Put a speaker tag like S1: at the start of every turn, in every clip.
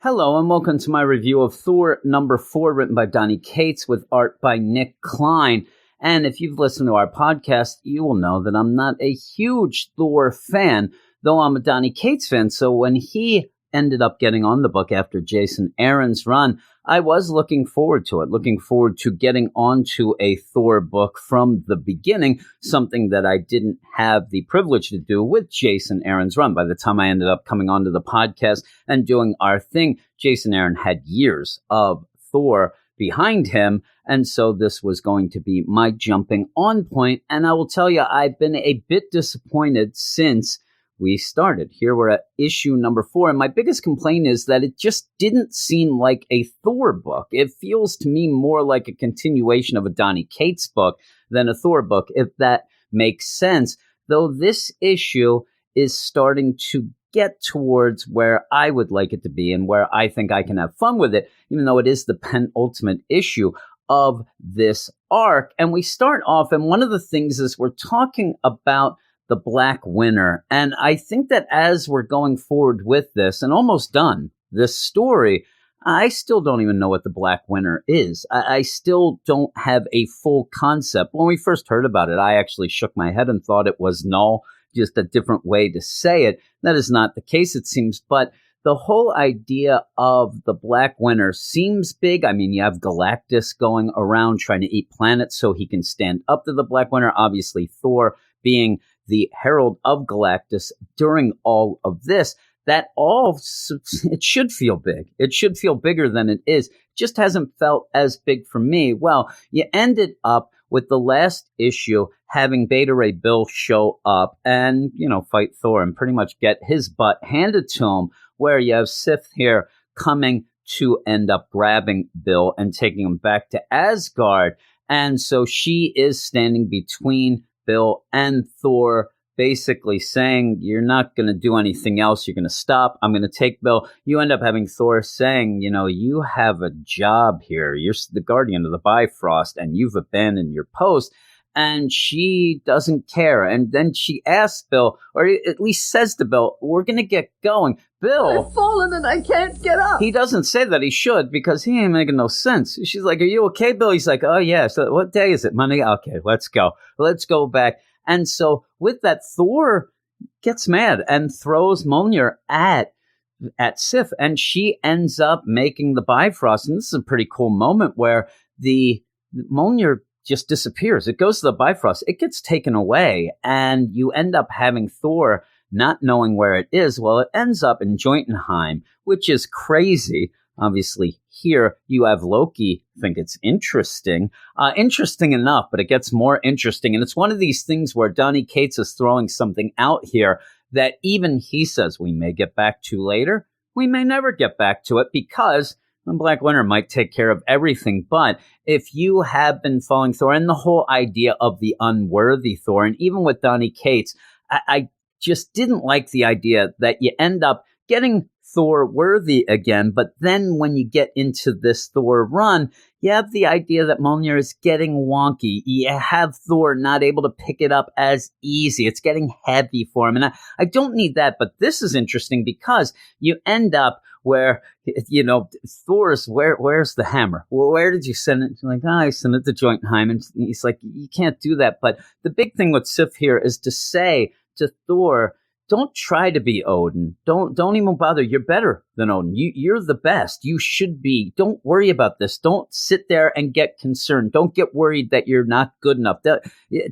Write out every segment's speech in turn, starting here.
S1: Hello and welcome to my review of Thor number 4, written by Donny Cates with art by Nick Klein. And if you've listened to our podcast, you will know that I'm not a huge Thor fan, though I'm a Donny Cates fan. So when he ended up getting on the book after Jason Aaron's run, I was looking forward to getting onto a Thor book from the beginning, something that I didn't have the privilege to do with Jason Aaron's run. By the time I ended up coming onto the podcast and doing our thing, Jason Aaron had years of Thor behind him, and so this was going to be my jumping on point. And I will tell you, I've been a bit disappointed since we started. Here we're at issue number 4, and my biggest complaint is that it just didn't seem like a Thor book. It feels to me more like a continuation of a Donny Cates book than a Thor book, if that makes sense. Though this issue is starting to get towards where I would like it to be and where I think I can have fun with it, even though it is the penultimate issue of this arc. And we start off, and one of the things is we're talking about the Black Winter. And I think that as we're going forward with this and almost done this story, I still don't even know what the Black Winter is. I still don't have a full concept. When we first heard about it, I actually shook my head and thought it was null, just a different way to say it. That is not the case, it seems. But the whole idea of the Black Winter seems big. I mean, you have Galactus going around trying to eat planets so he can stand up to the Black Winter. Obviously, Thor being the herald of Galactus during all of this, it should feel big. It should feel bigger than it is. It just hasn't felt as big for me. Well, you ended up with the last issue having Beta Ray Bill show up and, fight Thor and pretty much get his butt handed to him, where you have Sif here coming to end up grabbing Bill and taking him back to Asgard. And so she is standing between Bill and Thor, basically saying, you're not going to do anything else. You're going to stop. I'm going to take Bill. You end up having Thor saying, you have a job here. You're the guardian of the Bifrost and you've abandoned your post. And she doesn't care. And then she asks Bill, or at least says to Bill, we're going to get going. Bill,
S2: I've fallen and I can't get up.
S1: He doesn't say that he should, because he ain't making no sense. She's like, are you okay, Bill? He's like, oh, yeah. So what day is it? Monday? Okay, let's go. Let's go back. And so with that, Thor gets mad and throws Mjolnir at Sif. And she ends up making the Bifrost. And this is a pretty cool moment where the Mjolnir just disappears. It goes to the Bifrost. It gets taken away. And you end up having Thor not knowing where it is. Well, it ends up in Jotunheim, which is crazy. Obviously, here you have Loki think it's interesting. Interesting enough, but it gets more interesting. And it's one of these things where Donny Cates is throwing something out here that even he says we may get back to later. We may never get back to it because the Black Winter might take care of everything. But if you have been following Thor and the whole idea of the unworthy Thor, and even with Donny Cates, I just didn't like the idea that you end up getting Thor worthy again, but then when you get into this Thor run, you have the idea that Mjolnir is getting wonky. You have Thor not able to pick it up as easy. It's getting heavy for him, and I don't need that, but this is interesting because you end up where, Thor's, where's the hammer? Where did you send it? Like, I sent it to Jotunheim, and he's like, you can't do that. But the big thing with Sif here is to say to Thor, don't try to be Odin. Don't even bother. You're better than Odin. You're the best. You should be. Don't worry about this. Don't sit there and get concerned. Don't get worried that you're not good enough.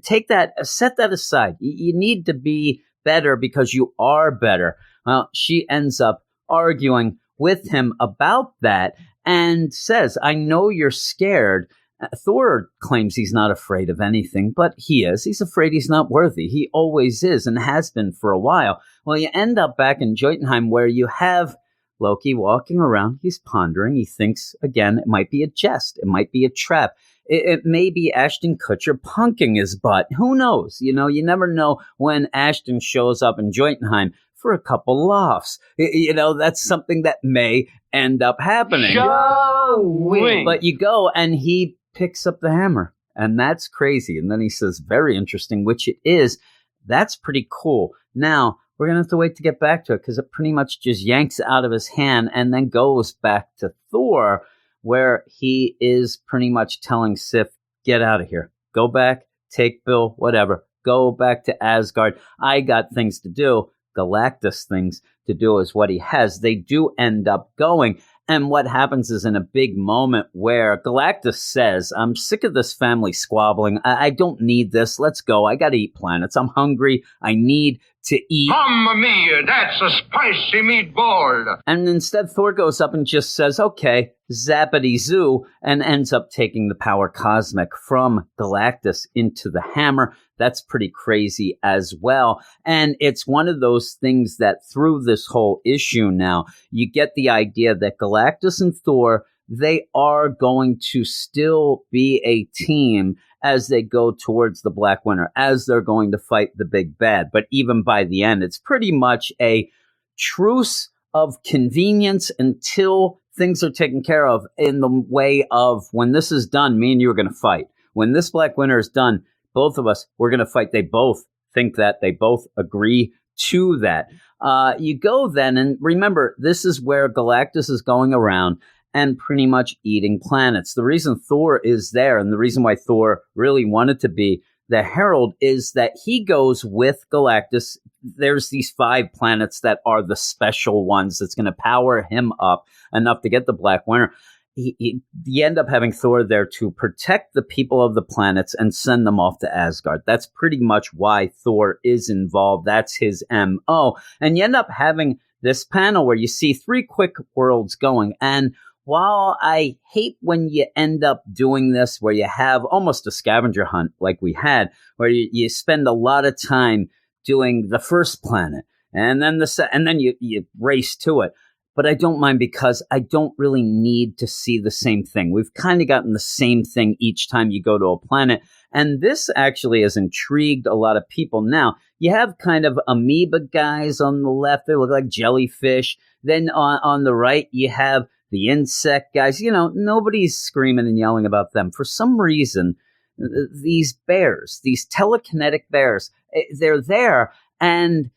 S1: Take that, set that aside. You need to be better because you are better. Well, she ends up arguing with him about that and says, I know you're scared. Thor claims he's not afraid of anything, but he is. He's afraid he's not worthy. He always is and has been for a while. Well, you end up back in Jotunheim where you have Loki walking around. He's pondering. He thinks, again, it might be a jest. It might be a trap. It may be Ashton Kutcher punking his butt. Who knows? You never know when Ashton shows up in Jotunheim for a couple laughs. That's something that may end up happening. But you go and he picks up the hammer, and that's crazy. And then he says, very interesting, which it is. That's pretty cool. Now, we're going to have to wait to get back to it because it pretty much just yanks out of his hand and then goes back to Thor, where he is pretty much telling Sif, get out of here. Go back, take Bill, whatever. Go back to Asgard. I got things to do. Galactus things to do is what he has. They do end up going. And what happens is in a big moment where Galactus says, I'm sick of this family squabbling. I don't need this. Let's go. I got to eat planets. I'm hungry. I need to eat.
S3: Mamma mia, that's a spicy meatball.
S1: And instead, Thor goes up and just says, okay, zappity zoo, and ends up taking the power cosmic from Galactus into the hammer. That's pretty crazy as well. And it's one of those things that through this whole issue now, you get the idea that Galactus and Thor, they are going to still be a team as they go towards the Black Winter, as they're going to fight the big bad. But even by the end, it's pretty much a truce of convenience until things are taken care of in the way of when this is done, me and you are going to fight. When this Black Winter is done, both of us, we're going to fight. They both think that. They both agree to that. You go then, and remember, this is where Galactus is going around and pretty much eating planets. The reason Thor is there, and the reason why Thor really wanted to be the Herald, is that he goes with Galactus. There's these 5 planets that are the special ones that's going to power him up enough to get the Black Winter. You end up having Thor there to protect the people of the planets and send them off to Asgard. That's pretty much why Thor is involved. That's his MO. And you end up having this panel where you see 3 quick worlds going. And while I hate when you end up doing this, where you have almost a scavenger hunt like we had, where you spend a lot of time doing the first planet and then you race to it. But I don't mind because I don't really need to see the same thing. We've kind of gotten the same thing each time you go to a planet. And this actually has intrigued a lot of people. Now, you have kind of amoeba guys on the left. They look like jellyfish. Then on the right, you have the insect guys. You know, nobody's screaming and yelling about them. For some reason, these bears, these telekinetic bears, they're there. And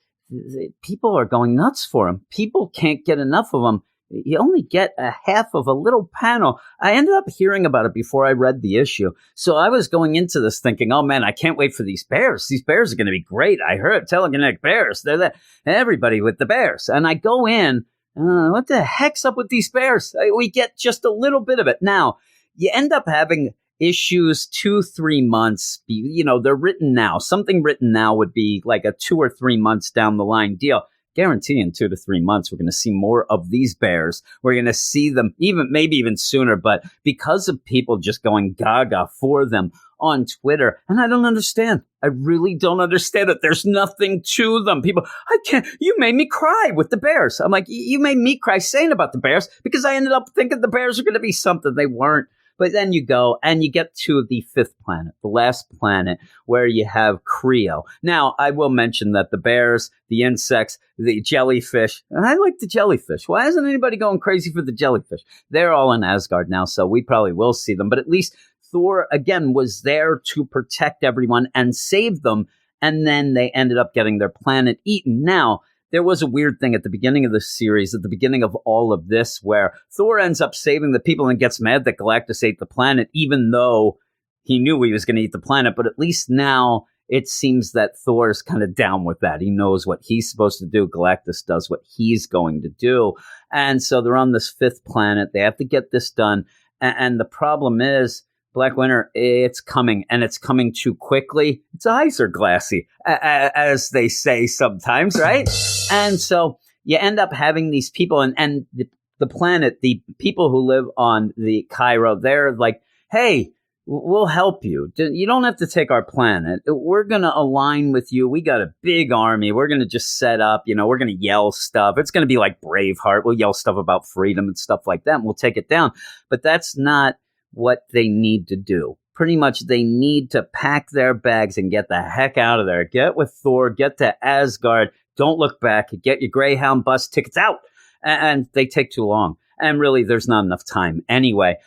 S1: people are going nuts for them. People can't get enough of them. You only get a half of a little panel. I ended up hearing about it before I read the issue. So I was going into this thinking, oh man, I can't wait for these bears. These bears are going to be great. I heard telekinetic bears. They're there. Everybody with the bears. And I go in, what the heck's up with these bears? We get just a little bit of it. Now, you end up having issues 2-3 months, you know, they're written now. Something written now would be like a 2 or 3 months down the line deal. Guarantee in 2 to 3 months, we're going to see more of these bears. We're going to see them maybe even sooner, but because of people just going gaga for them on Twitter, and I don't understand. I really don't understand it. There's nothing to them. People, you made me cry with the bears. I'm like, you made me cry saying about the bears because I ended up thinking the bears are going to be something they weren't. But then you go and you get to the 5th planet, the last planet, where you have Creo. Now, I will mention that the bears, the insects, the jellyfish, and I like the jellyfish. Why isn't anybody going crazy for the jellyfish? They're all in Asgard now, so we probably will see them. But at least Thor, again, was there to protect everyone and save them. And then they ended up getting their planet eaten. Now, there was a weird thing at the beginning of the series, at the beginning of all of this, where Thor ends up saving the people and gets mad that Galactus ate the planet, even though he knew he was going to eat the planet. But at least now it seems that Thor's kind of down with that. He knows what he's supposed to do. Galactus does what he's going to do. And so they're on this 5th planet. They have to get this done. And the problem is, Black Winter, it's coming, and it's coming too quickly. Its eyes are glassy, as they say sometimes, right? And so you end up having these people, and the planet, the people who live on the Cairo, they're like, hey, we'll help you. You don't have to take our planet. We're going to align with you. We got a big army. We're going to just set up, we're going to yell stuff. It's going to be like Braveheart. We'll yell stuff about freedom and stuff like that, and we'll take it down. But that's not what they need to do. Pretty much they need to pack their bags and get the heck out of there. Get with Thor, get to Asgard, don't look back, get your Greyhound bus tickets out. And they take too long. And really, there's not enough time anyway,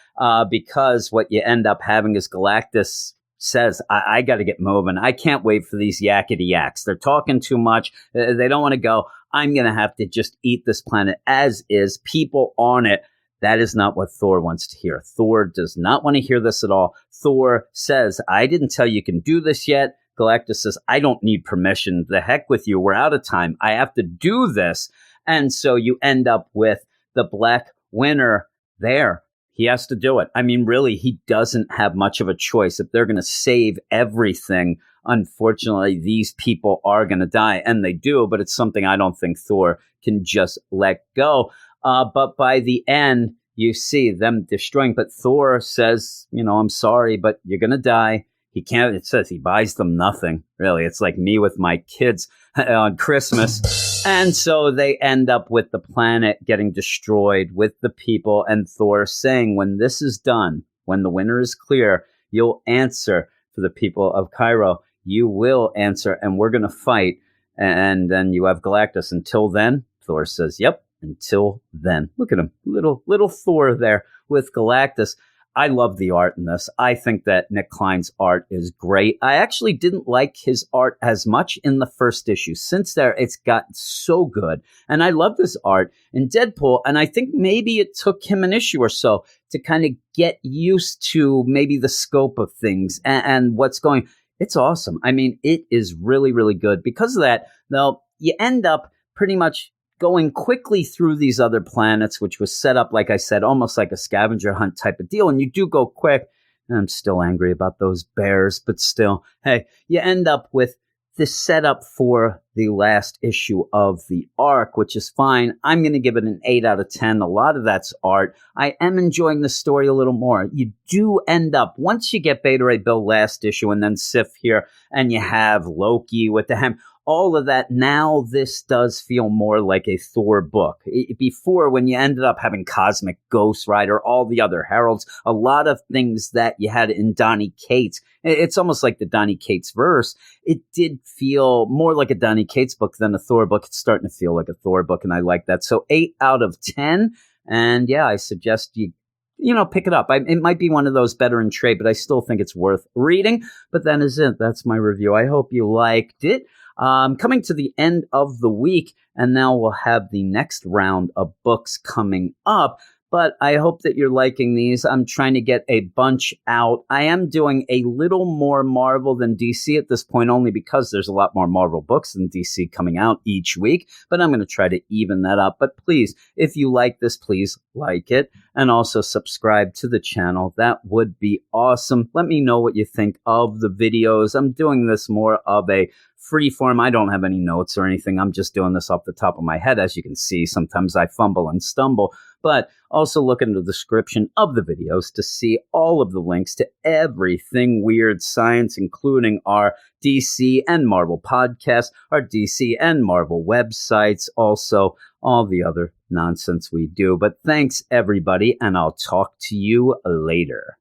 S1: because what you end up having is Galactus says, I got to get moving. I can't wait for these yakety yaks. They're talking too much. They don't want to go. I'm going to have to just eat this planet as is, people on it. That is not what Thor wants to hear. Thor does not want to hear this at all. Thor says, I didn't tell you can do this yet. Galactus says, I don't need permission. The heck with you. We're out of time. I have to do this. And so you end up with the Black Winter there. He has to do it. I mean, really, he doesn't have much of a choice. If they're going to save everything, unfortunately, these people are going to die. And they do, but it's something I don't think Thor can just let go. But by the end, you see them destroying. But Thor says, I'm sorry, but you're going to die. He can't, it says he buys them nothing, really. It's like me with my kids on Christmas. And so they end up with the planet getting destroyed with the people, and Thor saying, when this is done, when the winter is clear, you'll answer for the people of Cairo. You will answer, and we're going to fight. And then you have Galactus. Until then, Thor says, yep, until then. Look at him, little Thor there with Galactus. I love the art in this. I think that Nick Klein's art is great. I actually didn't like his art as much in the first issue. Since there, it's gotten so good. And I love this art in Deadpool. And I think maybe it took him an issue or so to kind of get used to maybe the scope of things and what's going. It's awesome. I mean, it is really, really good. Because of that, though, you end up pretty much going quickly through these other planets, which was set up, like I said, almost like a scavenger hunt type of deal. And you do go quick. And I'm still angry about those bears, but still, hey, you end up with this setup for the last issue of the arc, which is fine. I'm going to give it an 8 out of 10. A lot of that's art. I am enjoying the story a little more. You do end up, once you get Beta Ray Bill last issue and then Sif here, and you have Loki with the hem, all of that, now this does feel more like a Thor book. Before, when you ended up having Cosmic Ghost Rider, all the other heralds, a lot of things that you had in Donny Cates, it's almost like the Donny Cates verse. It did feel more like a Donny Cates book than a Thor book. It's starting to feel like a Thor book, and I like that. So 8 out of 10. And yeah, I suggest you pick it up. It might be one of those better in trade, but I still think it's worth reading. But that is it. That's my review. I hope you liked it. Coming to the end of the week, and now we'll have the next round of books coming up. But I hope that you're liking these. I'm trying to get a bunch out. I am doing a little more Marvel than DC at this point, only because there's a lot more Marvel books than DC coming out each week. But I'm going to try to even that up. But please, if you like this, please like it. And also subscribe to the channel. That would be awesome. Let me know what you think of the videos. I'm doing this more of a free form. I don't have any notes or anything. I'm just doing this off the top of my head. As you can see, sometimes I fumble and stumble. But also look in the description of the videos to see all of the links to everything Weird Science, including our DC and Marvel podcasts, our DC and Marvel websites, also all the other nonsense we do. But thanks, everybody, and I'll talk to you later.